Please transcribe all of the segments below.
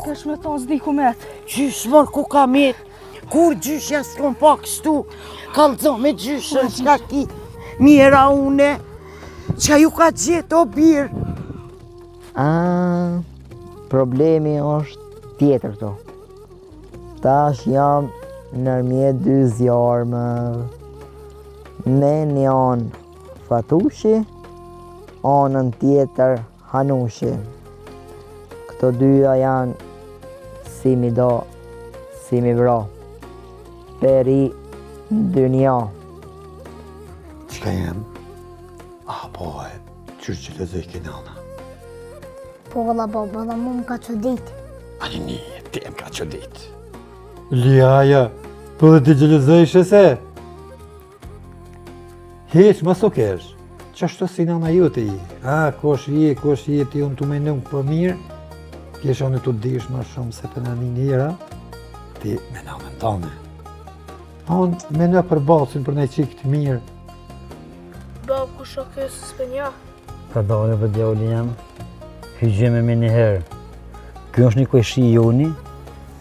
Tash me thonë s'di ku met. Gjysh mor ku ka met? Kur gjyshja s'kom pa kështu? Kallëzo me gjyshën shka ki. Mjera une. Qa ju ka gjetë o birë? Problemi është tjetër këto. Tash jam nërmjet dy zjarëme. Me një anë Fatushi, anën tjetër Hanushi. Këto dyja janë si mi do, si mi vra. Peri dynja. Qka jem? Po e, qërë që lezoj kinana. Po valla baba, dhe mu më ka që ditë. Ani një, ti em ka që ditë. Liaja, po dhe ti gjëllëzojshë se? Heq, ma so kesh. Qashtu si nana ju të i? Kosh je, ti unë të menum për mirë. Kesha unë të dish ma shumë se për në një njëra. Ti me namën tane. Unë me në për basin për në qikë të mirë. Bab, ku shok e së s'penja? Ka dole për djali jam, hygjeme me njëherë. Kjo është një kojshi joni,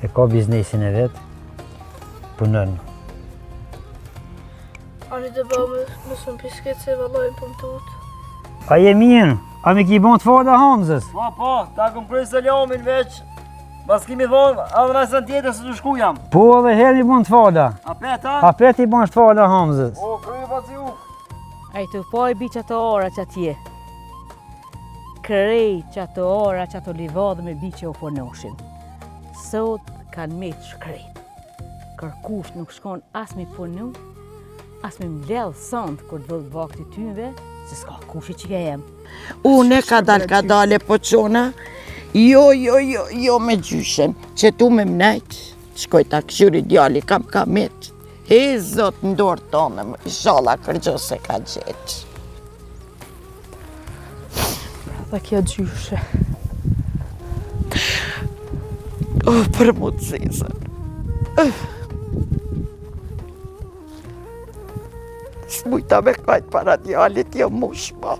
e ka biznesin e vetë, punën. Ani dhe bab, më së më pisket se valojnë për më të utë. A je mirë? A me ki bon të fada Hamzës? Po, ta këm kërë se lamin veç. Bas kimi thonë, adhe nësën tjetër se të shku jam. Po edhe herë i bon të fada. A peta? A pet i bon të fada Hamzës. O, kërë pa si u. A i të poj bi që ato ora që atje. Krej që ato ora që ato livadhe me bi që o ponoshin. Sot kanë me të shkrejt. Kërkush nuk shkon as mi punu, as me mledhë sant kur të vëllë vakti tyve, se s'ka kushi që ke jem. Une ka dale po qona. Jo me gjyshen, që tu me mnejt. Shkoj ta këshyri djali kam kamet. E zot ndorë tonë, inshallah kërgjo se ka gjetë. Dhe kjo gjyshe. Për mu të zezën. S'mujta me kajtë para djalit, jo mushma.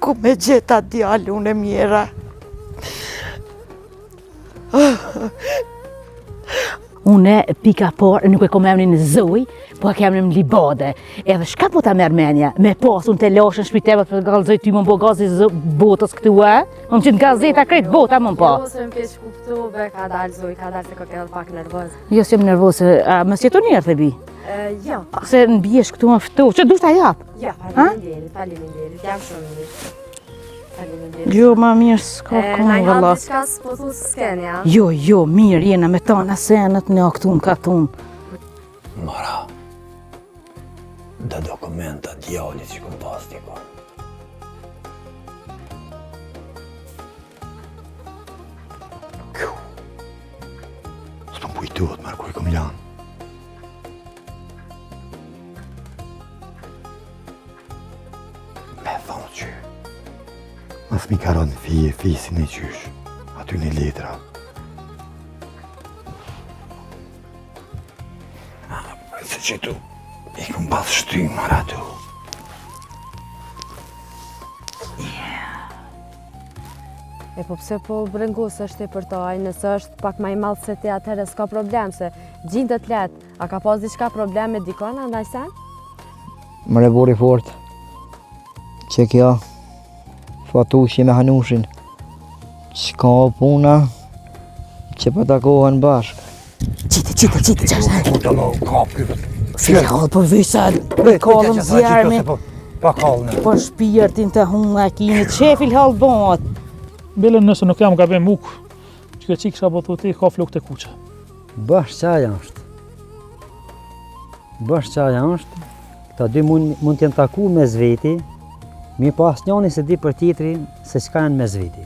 Ku me gjeta djali unë e mjera. Une pika por nuk e kom emrin në Zoj, po e kem në Libade. Edhe shka po ta merë menja? Me pas unë të lashën shpitevat për galëzoj ty më bo gazi botës këtu, e? Më që në gazeta krejt bota më pa. Jo, se më pesh kuptove, ka dalë Zoj, ka dalë se ka edhe pak nervoz. Jo, se më nervoz, më sjeto njerë të bi? Jo. Se në bjesh këtu më fëtu, që du shta japë? Ja, faleminderit, jam shumë mirë. Jo, ma mirë s'ka këmë vëllat. Na i diçka s'po thu s'ken, ja? Jo, mirë, jena me ta në senet në këtun, katun. Mara, dhe dokumenta djallit që këm pas dikon. Kju, s'pëm pujtuat mërë ku i këm lanë. Me thonë që mas mi karon fisin e qysh, aty një letra. Se që tu, i këm pas shtymë mara tu. E po pse po brengos është e përtaj, nëse është pak ma i malë se ti atëherë s'ka problem, se gjindët letë, a ka pas diçka problem me dikon, andaj sen? Më rebori fort, që kjo Fatushi me Hanushin, qka o puna, që po takohen bashkë. Qite, qashtë. Kur të lo, kapë këtë. Fjallë për vysat, për kallëm zjarëmi, Pa kallën. për shpirtin të hunga kini, qefil halë bëhat. Belen nëse nuk jam gabim muk, që ke qikë sa po thuti, ka flok të kuqe. Bash qaja është. Këta dy mund t'jen taku me zveti, mi pas njani se di për tjetrin se qka janë me zveti.